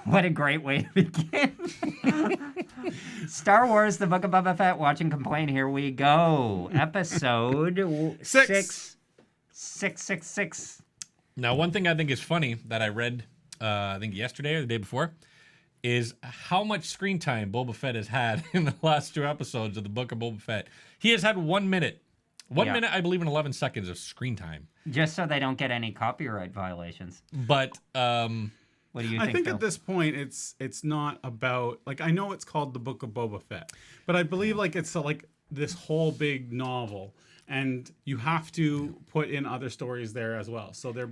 What a great way to begin. Star Wars, The Book of Boba Fett, Watch and Complain. Here we go. Episode 666. Now, one thing I think is funny that I read, I think yesterday or the day before, is how much screen time Boba Fett has had in the last 2 episodes of the Book of Boba Fett. He has had 1 minute. 1 minute, I believe, and 11 seconds of screen time. Just so they don't get any copyright violations. But what do you think, I think Phil? at this point, it's not about, like, I know it's called The Book of Boba Fett, but I believe, like, it's like this whole big novel, and you have to put in other stories there as well. So they're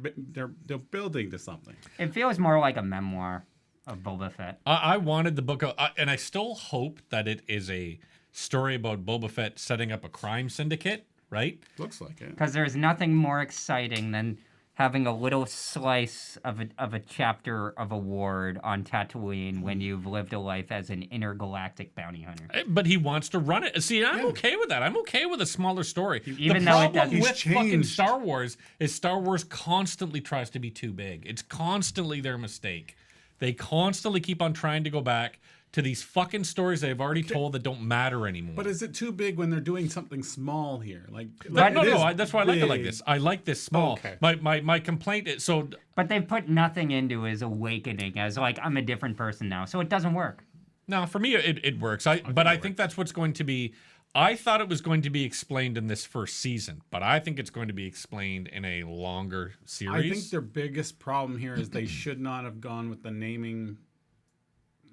building to something. It feels more like a memoir of Boba Fett. I wanted the book of, and I still hope that it is a story about Boba Fett setting up a crime syndicate, right? Looks like it. Because there's nothing more exciting than having a little slice of a chapter of a ward on Tatooine when you've lived a life as an intergalactic bounty hunter. But he wants to run it. See, I'm okay with that. I'm okay with a smaller story. Even the though it problem doesn't- with He's fucking changed. Star Wars is Star Wars constantly tries to be too big. It's constantly their mistake. They constantly keep on trying to go back to these fucking stories they've already told that don't matter anymore. But is it too big when they're doing something small here? Like, That's why I like it like this. I like this small. Okay. My complaint is so. But they've put nothing into his awakening as, like, I'm a different person now. So it doesn't work. No, for me it works. I think that's what's going to be. I thought it was going to be explained in this first season, but I think it's going to be explained in a longer series. I think their biggest problem here is they should not have gone with the naming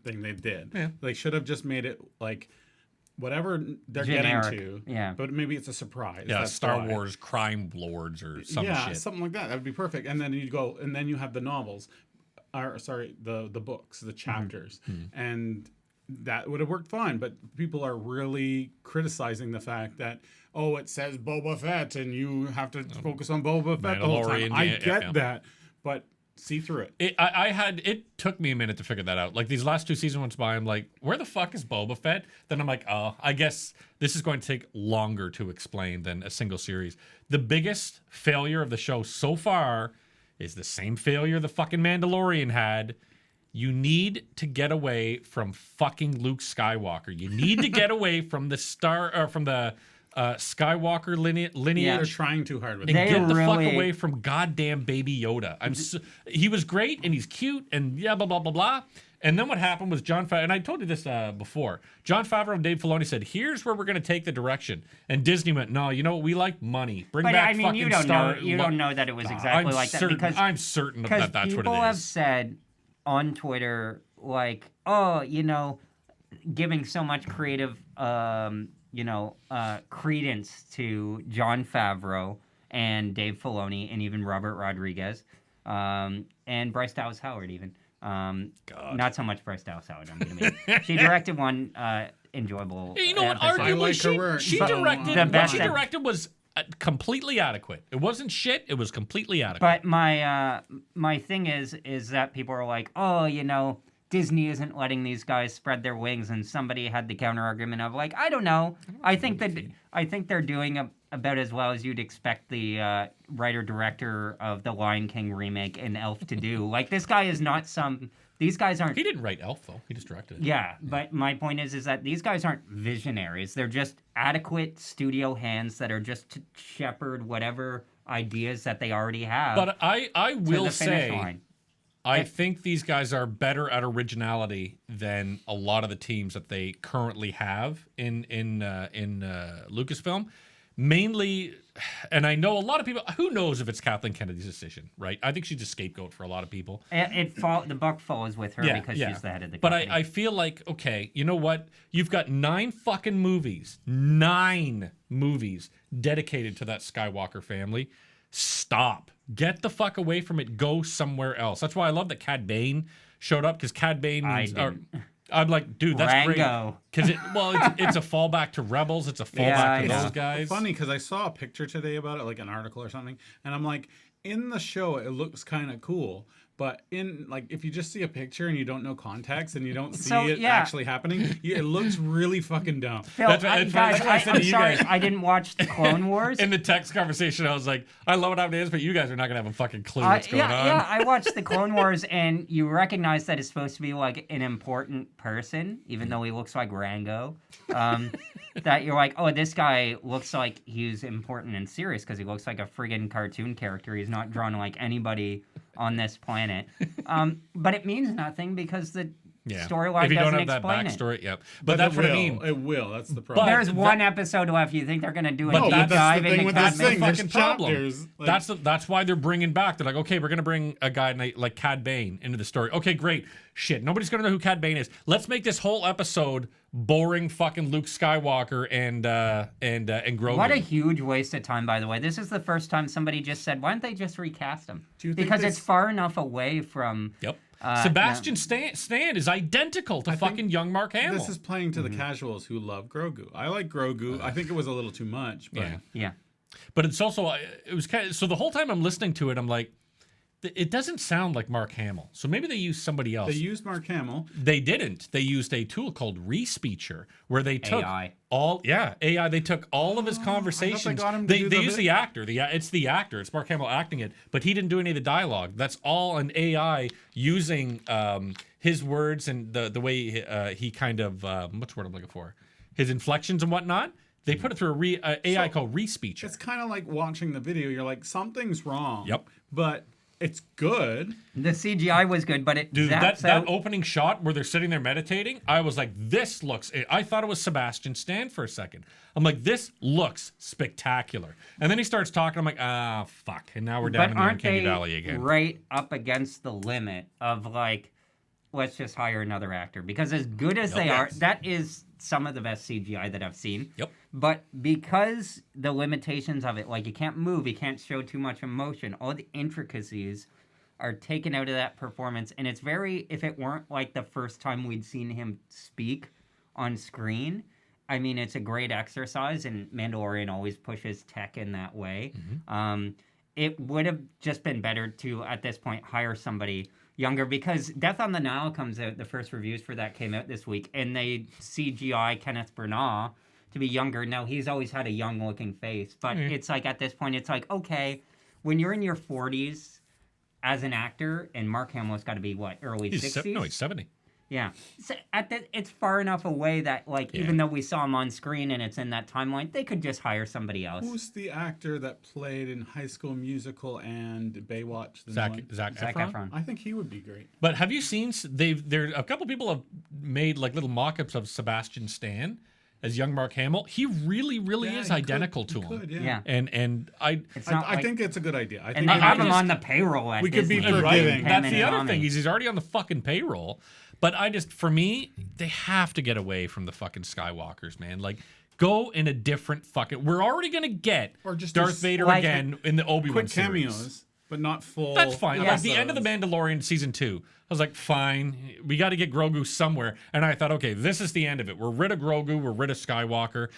thing they did. Yeah. They should have just made it like whatever they're Generic. getting to. Yeah. But maybe it's a surprise. yeah, That's Star why. Wars crime lords or some yeah, shit. something like that. That would be perfect. And then you go, and then you have the novels, or sorry, the books, the chapters, and that would have worked fine. But people are really criticizing the fact that it says Boba Fett, and you have to focus on Boba Fett the whole time. Mandalorian, I yeah, get yeah. that, but see through it. It took me a minute to figure that out. Like these last 2 seasons went by, I'm like, where the fuck is Boba Fett? Then I'm like, oh, I guess this is going to take longer to explain than a single series. The biggest failure of the show so far is the same failure the fucking Mandalorian had. You need to get away from fucking Luke Skywalker. You need to get away from the Skywalker lineage. They're trying too hard with And it. They get the fuck really- away from goddamn Baby Yoda. He was great and he's cute and blah blah blah blah. And then what happened was Jon Favreau, and I told you this before. Jon Favreau and Dave Filoni said, "Here's where we're going to take the direction." And Disney went, "No, you know what? We like money. Bring But back I mean, fucking you don't Star." know. You don't know that it was exactly like that because I'm certain that that's what people it have is. said on Twitter, like, giving so much creative, credence to Jon Favreau and Dave Filoni and even Robert Rodriguez, and Bryce Dallas Howard even. Not so much Bryce Dallas Howard. I'm gonna make. She directed one enjoyable. You know what? episode. I like her Arguably, work. she But directed. the What best she ep- directed was completely adequate. It wasn't shit. It was completely adequate. But my thing is that people are like, Disney isn't letting these guys spread their wings, and somebody had the counter argument of like, I don't know. I think they're doing about as well as you'd expect the writer director of the Lion King remake and Elf to do. Like this guy is not some. These guys aren't. He didn't write Elf though. He just directed it. Yeah, but my point is that these guys aren't visionaries. They're just adequate studio hands that are just to shepherd whatever ideas that they already have. But I to will the finish say, line. I think these guys are better at originality than a lot of the teams that they currently have in Lucasfilm. Mainly, and I know a lot of people. Who knows if it's Kathleen Kennedy's decision, right? I think she's a scapegoat for a lot of people. The buck falls with her because she's the head of the company. But I feel like, okay, you know what? You've got 9 fucking movies, 9 movies dedicated to that Skywalker family. Stop. Get the fuck away from it. Go somewhere else. That's why I love that Cad Bane showed up, because Cad Bane means... I'm like, dude, that's Rango. great. Because it's a fallback to Rebels. It's a fallback to those guys. Funny because I saw a picture today about it, like an article or something, and I'm like, in the show it looks kind of cool, But in like, if you just see a picture and you don't know context and you don't see So, it yeah. actually happening, it looks really fucking dumb. Phil, That's what- that's what- guys, that's what I said to I'm you sorry, guys. I didn't watch the Clone Wars. In the text conversation, I was like, I love what it is, but you guys are not gonna have a fucking clue what's going on. Yeah, I watched the Clone Wars, and you recognize that it's supposed to be like an important person, even though he looks like Rango. That you're like, oh, this guy looks like he's important and serious because he looks like a friggin' cartoon character. He's not drawn like anybody on this planet. But it means nothing because the storyline If you doesn't don't have that explain it. backstory, yep. But that's it what will. I mean. It will. That's the problem. But- There's one episode left. You think they're gonna do a But deep that's the dive thing into with this That's the thing. Cadman? There's fucking problem. chapters, like- That's why they're bringing back. They're like, okay, we're gonna bring a guy like Cad Bane into the story. Okay, great. Shit, nobody's gonna know who Cad Bane is. Let's make this whole episode boring fucking Luke Skywalker and Grogu. What a huge waste of time, by the way. This is the first time somebody just said, why don't they just recast him? Do you think Because they it's far enough away from... Yep. Uh, Sebastian Stan is identical to fucking young Mark Hamill. This is playing to the casuals who love Grogu. I like Grogu. I think it was a little too much, but Yeah. Yeah. But it's also it was kind of, so the whole time I'm listening to it, I'm like, it doesn't sound like Mark Hamill. So maybe they used somebody else. they used Mark Hamill. They didn't. They used a tool called Respeecher, where they took AI. AI. They took all of his conversations. got him to do They the used bit. the actor. It's the actor. It's Mark Hamill acting it, but he didn't do any of the dialogue. That's all an AI using his words and the way he kind of what's the word I'm looking for? His inflections and whatnot. They put it through a AI called Respeecher. It's kind of like watching the video. You're like, something's wrong. Yep. But it's good. The CGI was good, but it Dude, zaps that out. opening shot where they're sitting there meditating, I was like, this looks... I thought it was Sebastian Stan for a second. I'm like, this looks spectacular. And then he starts talking, I'm like, fuck. And now we're down But in the aren't Uncanny they Valley again. right up against the limit of like, let's just hire another actor? Because as good as they are, that is some of the best CGI that I've seen. Yep. But because the limitations of it, like you can't move, you can't show too much emotion, all the intricacies are taken out of that performance. And it's very, if it weren't like the first time we'd seen him speak on screen, I mean, it's a great exercise, and Mandalorian always pushes tech in that way. It would have just been better to, at this point, hire somebody younger, because Death on the Nile comes out, the first reviews for that came out this week, and they CGI Kenneth Branagh to be younger. Now, he's always had a young-looking face, but it's like, at this point, it's like, okay, when you're in your 40s as an actor, and Mark Hamill's got to be, what, early 60s? No, he's 70. Yeah. So it's far enough away that, like, even though we saw him on screen and it's in that timeline, they could just hire somebody else. Who's the actor that played in High School Musical and Baywatch? The Zac new one? Zac Zac Efron. Efron. I think he would be great. But have you seen, a couple people have made like little mock-ups of Sebastian Stan as young Mark Hamill. He really, really Yeah, is he identical could- to he him. could, Yeah. And I It's not I like, think it's a good idea. I and think they we have can him just- on the payroll at we could be Disney. forgiving. That's Him the and other thing. Tommy. He's already on the fucking payroll. But for me, they have to get away from the fucking Skywalkers, man. Like, go in a different fucking... We're already going to get Or just Darth do Vader like- again in the Obi-Wan quick series. cameos, but not full. That's fine. Like, the end of The episodes. Mandalorian season 2, I was like, fine. We got to get Grogu somewhere. And I thought, okay, this is the end of it. We're rid of Grogu. We're rid of Skywalker.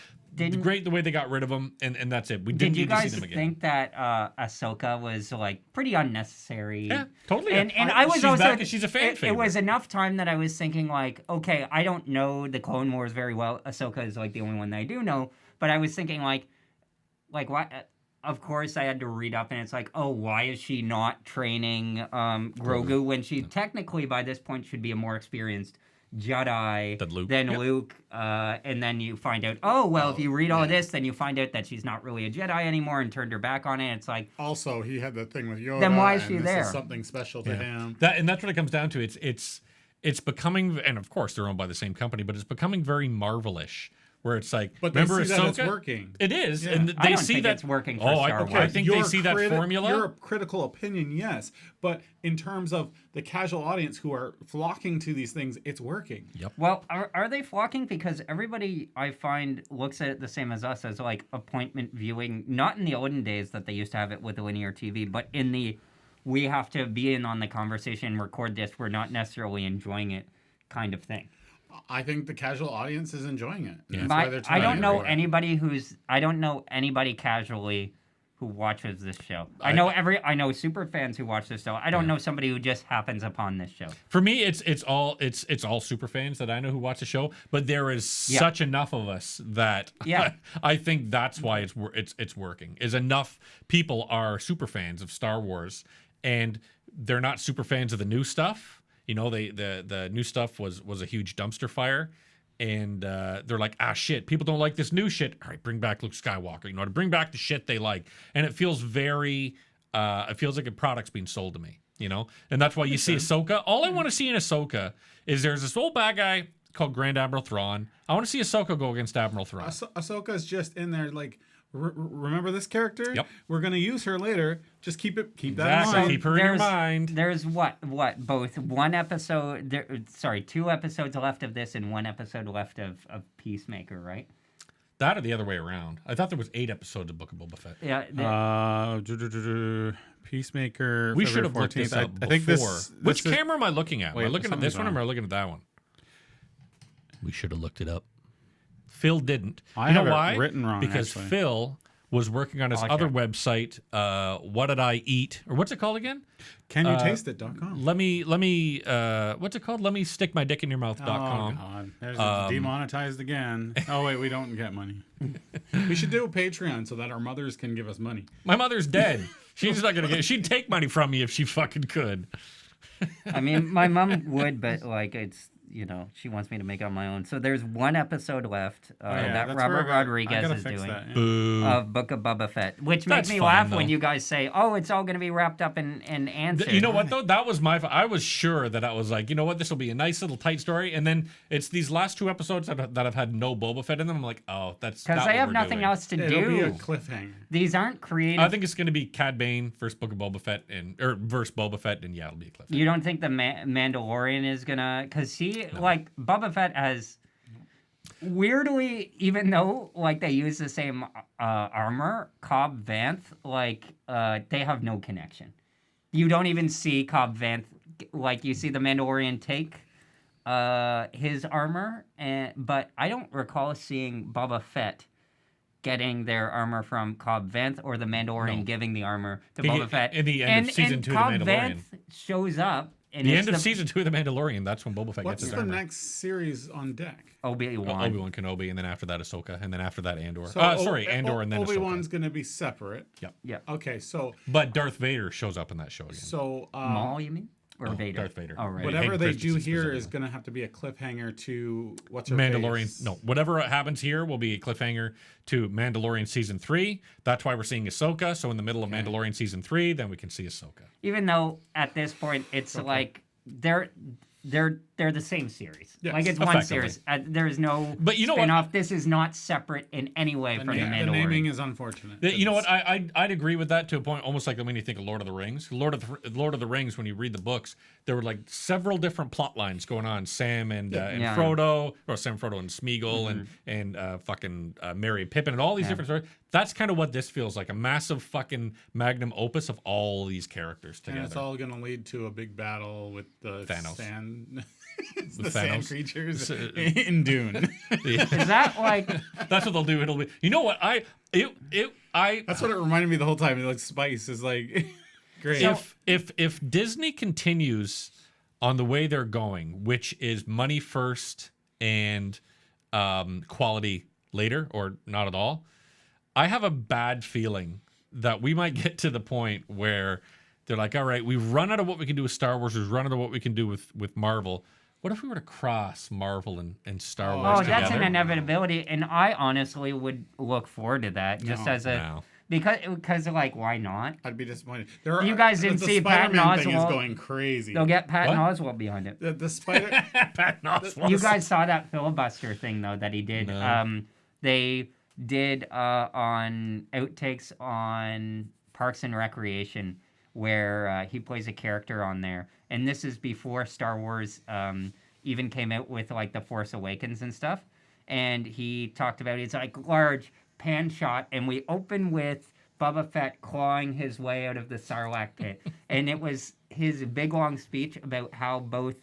Great the way they got rid of him, and that's it. We didn't Did you need to see guys them again. think that Ahsoka was like pretty unnecessary? Yeah, totally. And I was she's also back and she's a fan It favorite. was enough time that I was thinking like, okay, I don't know the Clone Wars very well. Ahsoka is like the only one that I do know, but I was thinking like why? Of course, I had to read up, and it's like, oh, why is she not training Grogu when she technically by this point should be a more experienced Jedi Than Luke. Luke, and then you find out, oh, well, if you read all this, then you find out that she's not really a Jedi anymore and turned her back on it. It's like, Also, he had the thing with Yoda. Then why is and she this there? Is something special to him. That's what it comes down to. It's becoming, and of course they're owned by the same company, but it's becoming very Marvelish, where it's like, But they remember see Ahsoka? that it's working. It is, Yeah. and I they don't see think that it's working for Oh, Star okay, Wars. I think they see that formula. Your critical opinion, yes, but in terms of the casual audience who are flocking to these things, it's working. Yep. well, are they flocking? Because everybody I find looks at it the same as us, as like appointment viewing, not in the olden days that they used to have it with the linear TV, but in the we have to be in on the conversation and record this, we're not necessarily enjoying it kind of thing. I think the casual audience is enjoying it. Yeah. That's why they're I don't tuning know in. anybody I don't know anybody casually who watches this show. I know super fans who watch this show. I don't know somebody who just happens upon this show. For me, it's all super fans that I know who watch the show, but there is such enough of us that I think that's why it's working. Is enough people are super fans of Star Wars, and they're not super fans of the new stuff. You know, the new stuff was a huge dumpster fire. And they're like, shit, people don't like this new shit. All right, bring back Luke Skywalker. You know, to bring back the shit they like. And it feels very, it feels like a product's being sold to me, you know? And that's why you see Ahsoka. All I want to see in Ahsoka is there's this old bad guy called Grand Admiral Thrawn. I want to see Ahsoka go against Admiral Thrawn. Ahsoka's just in there like, remember this character? Yep. We're going to use her later. Just keep that in Exactly. mind. Keep her in your mind. There's both one episode, 2 episodes left of this and 1 episode left of Peacemaker, right? That or the other way around. I thought there was 8 episodes of Book of Boba Fett. Yeah. Peacemaker. We February should have looked 14th. this up before. I think this Which is, camera am I looking at? Wait, am I looking at this one or am I looking at that one? We should have looked it up. Phil didn't. I you know have it why? written wrong, Because actually. Phil was working on his other website, What Did I Eat? Or what's it called again? CanYouTasteIt.com. Let me what's it called? Let me stick my dick in your mouth.com. Oh, God. There's demonetized again. Oh, wait, we don't get money. We should do a Patreon so that our mothers can give us money. My mother's dead. She's not gonna get. She'd take money from me if she fucking could. I mean, my mom would, but like it's, you know, she wants me to make it on my own. So there's 1 episode left that that's Robert where I Rodriguez gotta is fix doing that, yeah. Boo. of Book of Boba Fett, which That's makes me fine, laugh though. when you guys say, "Oh, it's all going to be wrapped up in answered." You know what though? That was I was sure that I was like, you know what? This will be a nice little tight story. And then it's these last 2 episodes that have had no Boba Fett in them. I'm like, oh, that's Because not they what have we're nothing doing. else to It'll be a do. cliffhanger. These aren't creative. I think it's going to be Cad Bane versus Book of Boba Fett versus Boba Fett, and yeah, it'll be a cliff. You don't think the Mandalorian is gonna? Because like Boba Fett has weirdly, even though like they use the same armor, Cobb Vanth, like they have no connection. You don't even see Cobb Vanth. Like you see the Mandalorian take his armor, but I don't recall seeing Boba Fett getting their armor from Cobb Vanth or the Mandalorian giving the armor to Boba Fett. In the end of season 2 of Cobb The Mandalorian. Vanth shows up. And The it's end of season 2 of The Mandalorian, that's when Boba Fett What's gets his the armor. next series on deck? Obi-Wan. Obi-Wan Kenobi, and then after that Ahsoka, and then after that Andor. So Andor and then Obi-Wan's Ahsoka. going to be separate. Yep. Yeah. Okay, so But Darth Vader shows up in that show again. Maul, you mean? Or Vader? Darth Vader. Oh, right. whatever Hayden they do Christensen's here presenting is it. going to have to be a cliffhanger to what's her Mandalorian. face? No, whatever happens here will be a cliffhanger to Mandalorian season 3. That's why we're seeing Ahsoka. So in the middle of Mandalorian season 3, then we can see Ahsoka. Even though at this point it's like they're the same series. Yes, Like it's one effectively. series. There's no But you know what? spin-off. This is not separate in any way from the The Mandalorian. naming is unfortunate. You know what? I'd agree with that to a point, almost like when you think of Lord of the Rings. Lord of the Rings, when you read the books, there were like several different plot lines going on. Sam and Yeah. Frodo, or Sam, Frodo, and Smeagol, and fucking Merry and Pippin, and all these different stories. That's kind of what this feels like, a massive fucking magnum opus of all these characters And together. it's all going to lead to a big battle with the Thanano. sand. It's The the sand Thanos. creatures in Dune. Is that like That's what they'll do. It'll be. You know what? That's what it reminded me the whole time. Like Spice is like great. If Disney continues on the way they're going, which is money first and quality later, or not at all, I have a bad feeling that we might get to the point where they're like, all right, we've run out of what we can do with Star Wars. We've run out of what we can do with Marvel. What if we were to cross Marvel and Star Wars together? that's an inevitability, and I honestly would look forward to that just as a No. because like why not? I'd be disappointed. You guys didn't the see Patton Spider-Man thing is Oswalt? going crazy. They'll get Patton What? Oswalt behind it. The Spider. Patton Oswalt. You guys saw that filibuster thing though that he did. No. They did on outtakes on Parks and Recreation where he plays a character on there, and this is before Star Wars even came out with like the Force Awakens and stuff. And he talked about it's like large pan shot, and we open with Boba Fett clawing his way out of the Sarlacc pit, and it was his big long speech about how both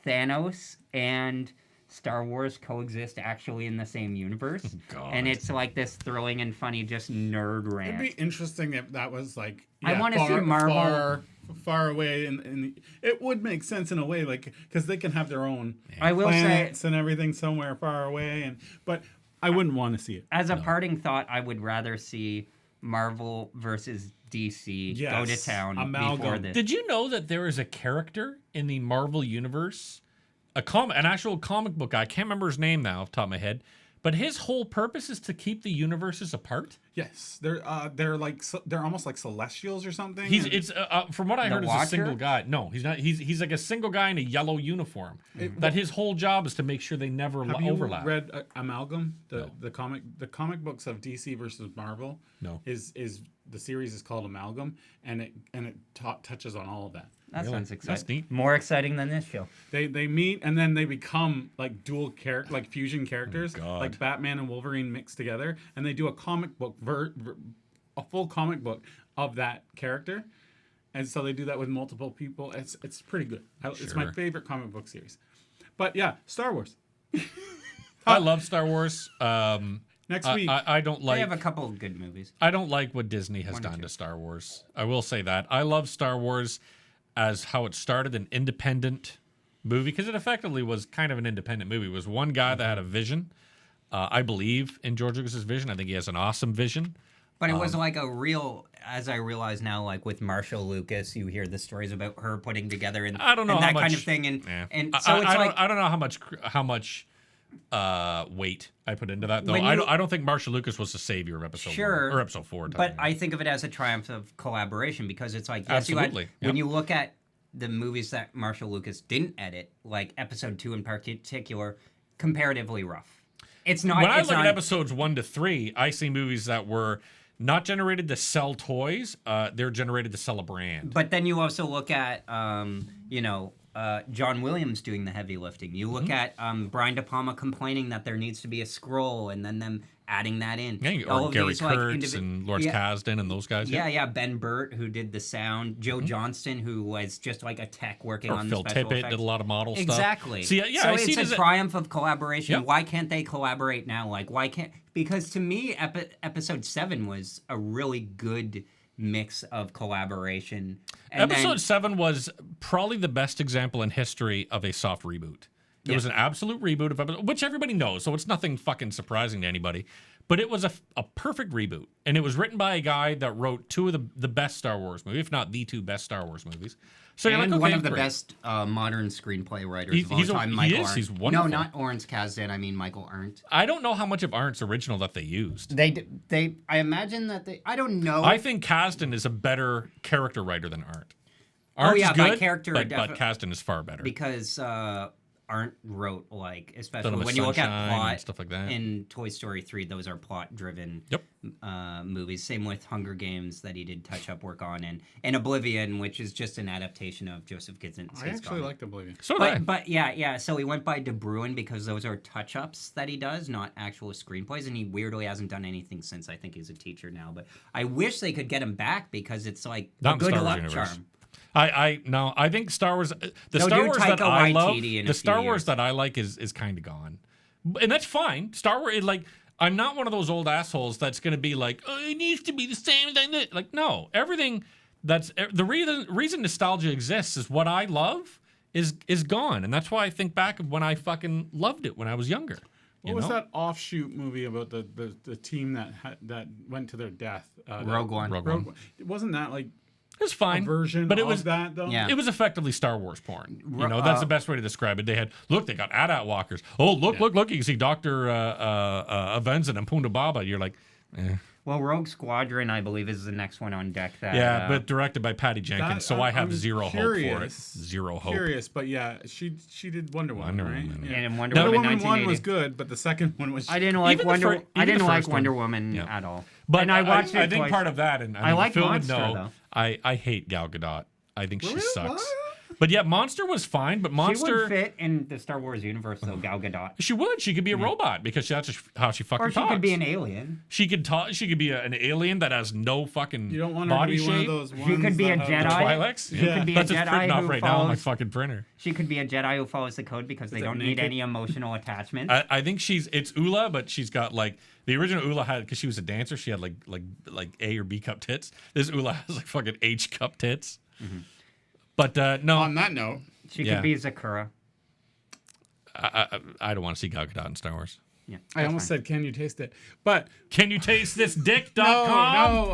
Thanos and Star Wars coexist actually in the same universe, God. and it's like this thrilling and funny just nerd It'd rant. be interesting if that was like I wanna see Marvel- far away, and it would make sense in a way, like because they can have their own I will say, planets and everything somewhere far away, but I wouldn't want to see it. as a parting thought, I would rather see Marvel versus DC go to Yes, town before amalgam. this. Did you know that there is a character in the Marvel universe, an actual comic book guy? I can't remember his name now off the top of my head, but his whole purpose is to keep the universes apart. Yes, they're like they're almost like celestials or something. It's from what I The heard, is a Watcher? single guy. No, he's not. He's like a single guy in a yellow uniform. That his whole job is to make sure they never Have you overlap. read Amalgam, No. the comic books of DC versus Marvel? No. Is the series is called Amalgam, and it touches on all of that. That Really? sounds That's exciting. neat. More exciting than this show. They meet and then they become like dual character, like fusion characters, God. like Batman and Wolverine mixed together, and they do a comic book a full comic book of that character, and so they do that with multiple people. It's pretty good. It's my Sure. favorite comic book series. But yeah, Star Wars I love Star Wars. next week. I don't They like. have a couple of good movies. I don't like what Disney has One or done two. to Star Wars. I will say that. I love Star Wars as how it started, an independent movie, because it effectively was kind of an independent movie. It was one guy that had a vision. I believe in George Lucas's vision. I think he has an awesome vision. But it was like a real, as I realize now, like with Marshall Lucas, you hear the stories about her putting together and, I don't know and how that kind much- of thing. And, Yeah. and I- so it's I like, don't know how much weight I put into that, though. When you- I don't think Marshall Lucas was the savior of episode Sure, 1 or episode 4. but I think of it as a triumph of collaboration because it's like, yes, Absolutely, when yep. you look at the movies that Marshall Lucas didn't edit, like episode 2 in particular, comparatively rough. It's not. when I it's look not, at episodes 1 to 3, I see movies that were not generated to sell toys. They're generated to sell a brand. But then you also look at, John Williams doing the heavy lifting. You look at Brian De Palma complaining that there needs to be a scroll, and then them adding that in. Yeah, All or of Gary these, like, Kurtz and Lawrence Kasdan and those guys. Yeah. Ben Burt, who did the sound. Joe Johnston, who was just like a tech working Or on Phil the special Tippett effects. did a lot of model stuff. Exactly. See, yeah, so I see it's it as a triumph of collaboration. Yep. Why can't they collaborate now? Like, why can't? Because to me, episode 7 was a really good mix of collaboration. And Episode then, 7 was probably the best example in history of a soft reboot. It was an absolute reboot of episode, which everybody knows, so it's nothing fucking surprising to anybody. But it was a perfect reboot, and it was written by a guy that wrote 2 of the best Star Wars movies, if not the 2 best Star Wars movies. So you're and like, okay, one of the great. best modern screenplay writers He- of all he's a- time, he Michael is, Arndt. he's wonderful. No, not Lawrence Kasdan. I mean Michael Arndt. I don't know how much of Arndt's original that they used. I imagine that they. I don't know. I think Kasdan is a better character writer than Arndt. Oh, Arndt's yeah, good, by character, but definitely. Kasdan is far better. because Arndt wrote like, especially Son of a when you look at Sunshine plot and stuff like that. in Toy Story 3, those are plot-driven Yep. movies. Same with Hunger Games that he did touch-up work on, and Oblivion, which is just an adaptation of Joseph Gitzins's I actually comic. liked Oblivion. So did I. But yeah. So he went by De Bruin because those are touch-ups that he does, not actual screenplays. And he weirdly hasn't done anything since. I think he's a teacher now. But I wish they could get him back because it's like Not a in good Star Wars luck universe. charm. I think Star Wars, the They'll Star do Wars that Taika I love, Waititi in a the few Star Wars years. that I like is kind of gone, and that's fine. Star Wars, like, I'm not one of those old assholes that's going to be like, oh, it needs to be the same thing. Like, no, everything that's the reason nostalgia exists is what I love is gone, and that's why I think back of when I fucking loved it when I was younger. What was that offshoot movie about the team that went to their death? Rogue One. Rogue One. Wasn't that like It was fine, a version but it of was that though? Yeah. It was effectively Star Wars porn. You know, that's the best way to describe it. They had, look, they got AT-AT walkers. Oh, look. You can see Dr. Avenza and Punda Baba. You're like, eh. Well, Rogue Squadron, I believe, is the next one on deck. That, Yeah, but directed by Patty Jenkins, so I have I'm zero hope for it. Zero hope. Curious, but yeah, she did Wonder Woman, Wonder right? Woman, Yeah. And Wonder Now, Woman Wonder Woman 1 was 1980. good, but the second one was. I didn't like Even the Wonder. fir- I even the didn't like first one. Wonder Woman Yeah. at all. But and I watched I it think twice. part of that, and I like Phil would Monster, know, though. I hate Gal Gadot. I think she Really? sucks. What? But yeah, Monster was fine. But She Monster, would fit in the Star Wars universe, though, Gal Gadot. she would. She could be a robot because that's just how she fucking Or she talks. could be an alien. She could talk. She could be an alien that has no fucking You don't want her to body be one of shape. those ones She could be a that have- Jedi. Twi'leks? She could be a That's just Jedi printing off who right now on my follows. fucking printer. She could be a Jedi who follows the code because they don't need naked? any emotional attachment. I think it's Ula, but she's got like the original Ula had because she was a dancer. She had like A or B cup tits. This Ula has like fucking H cup tits. But no, On that note, She yeah. could be Zakura. I don't want to see Gal Gadot in Star Wars. Yeah, I almost said, "Can you taste it?" But Can you taste this dick.com?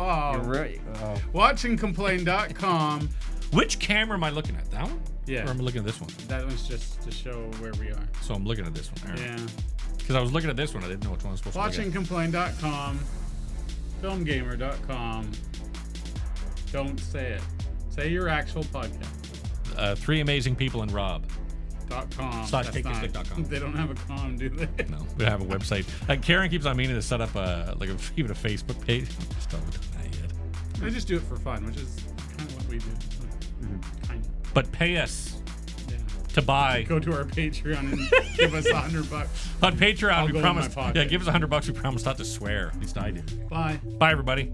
watchingcomplain.com. Which camera am I looking at? That one? Yeah. Or am I looking at this one? That one's just to show where we are. So I'm looking at this one. Yeah. Because I was looking at this one. I didn't know which one I was supposed to look Watchingcomplain.com. Filmgamer.com. Don't say it. Say your actual podcast. at. 3 Amazing People and Rob. .com. Slash That's not- takethistick.com. They don't have a com, do they? No, we don't have a website. Karen keeps on meaning to set up even a Facebook page. Just haven't done that yet. I just do it for fun, which is kind of what we do. Kind of. But pay us Yeah. to buy Go to our Patreon and give us $100. on Patreon. I'll We go in promise. my pocket. Yeah, give us $100. We promise not to swear. At least I do. Bye. Bye, everybody.